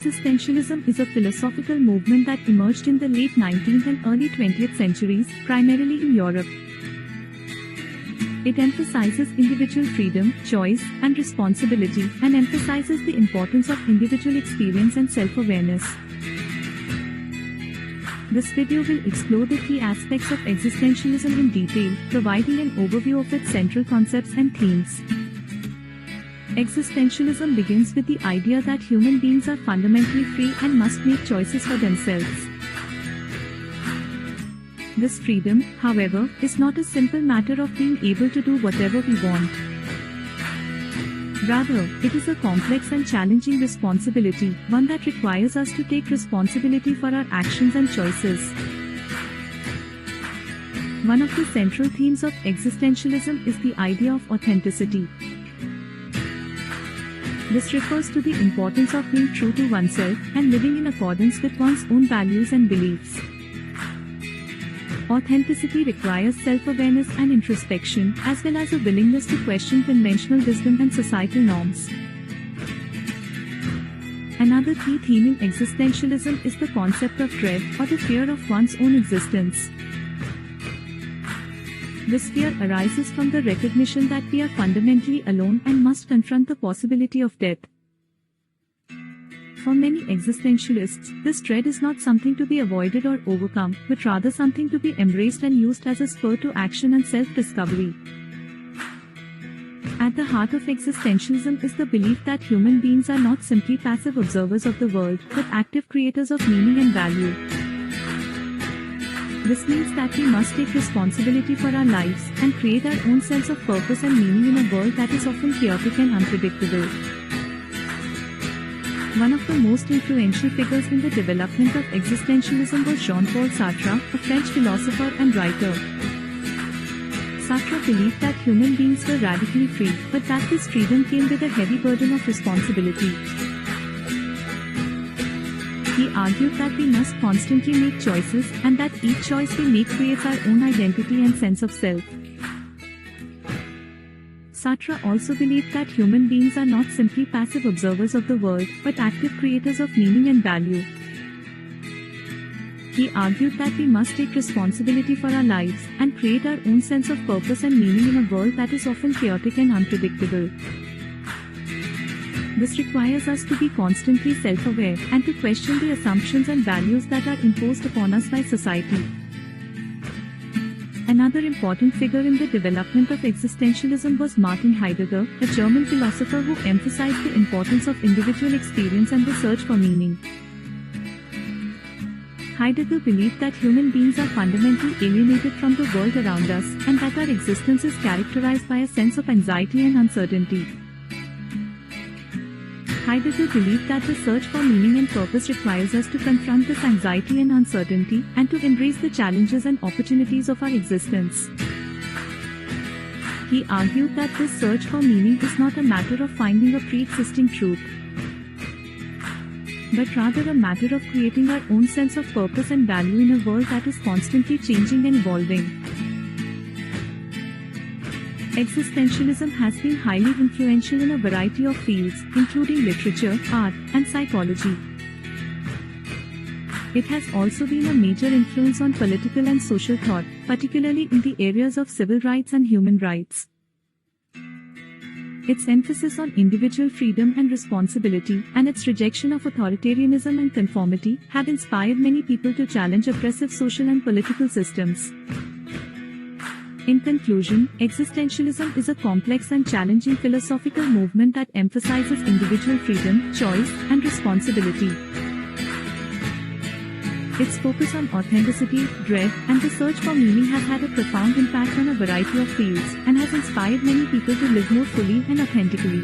Existentialism is a philosophical movement that emerged in the late 19th and early 20th centuries, primarily in Europe. It emphasizes individual freedom, choice, and responsibility, and emphasizes the importance of individual experience and self-awareness. This video will explore the key aspects of existentialism in detail, providing an overview of its central concepts and themes. Existentialism begins with the idea that human beings are fundamentally free and must make choices for themselves. This freedom, however, is not a simple matter of being able to do whatever we want. Rather, it is a complex and challenging responsibility, one that requires us to take responsibility for our actions and choices. One of the central themes of existentialism is the idea of authenticity. This refers to the importance of being true to oneself and living in accordance with one's own values and beliefs. Authenticity requires self-awareness and introspection, as well as a willingness to question conventional wisdom and societal norms. Another key theme in existentialism is the concept of dread, or the fear of one's own existence. This fear arises from the recognition that we are fundamentally alone and must confront the possibility of death. For many existentialists, this dread is not something to be avoided or overcome, but rather something to be embraced and used as a spur to action and self-discovery. At the heart of existentialism is the belief that human beings are not simply passive observers of the world, but active creators of meaning and value. This means that we must take responsibility for our lives and create our own sense of purpose and meaning in a world that is often chaotic and unpredictable. One of the most influential figures in the development of existentialism was Jean-Paul Sartre, a French philosopher and writer. Sartre believed that human beings were radically free, but that this freedom came with a heavy burden of responsibility. He argued that we must constantly make choices, and that each choice we make creates our own identity and sense of self. Sartre also believed that human beings are not simply passive observers of the world, but active creators of meaning and value. He argued that we must take responsibility for our lives, and create our own sense of purpose and meaning in a world that is often chaotic and unpredictable. This requires us to be constantly self-aware, and to question the assumptions and values that are imposed upon us by society. Another important figure in the development of existentialism was Martin Heidegger, a German philosopher who emphasized the importance of individual experience and the search for meaning. Heidegger believed that human beings are fundamentally alienated from the world around us, and that our existence is characterized by a sense of anxiety and uncertainty. Heidegger believed that the search for meaning and purpose requires us to confront this anxiety and uncertainty, and to embrace the challenges and opportunities of our existence. He argued that this search for meaning is not a matter of finding a pre-existing truth, but rather a matter of creating our own sense of purpose and value in a world that is constantly changing and evolving. Existentialism has been highly influential in a variety of fields, including literature, art, and psychology. It has also been a major influence on political and social thought, particularly in the areas of civil rights and human rights. Its emphasis on individual freedom and responsibility, and its rejection of authoritarianism and conformity, have inspired many people to challenge oppressive social and political systems. In conclusion, existentialism is a complex and challenging philosophical movement that emphasizes individual freedom, choice, and responsibility. Its focus on authenticity, dread, and the search for meaning has had a profound impact on a variety of fields, and has inspired many people to live more fully and authentically.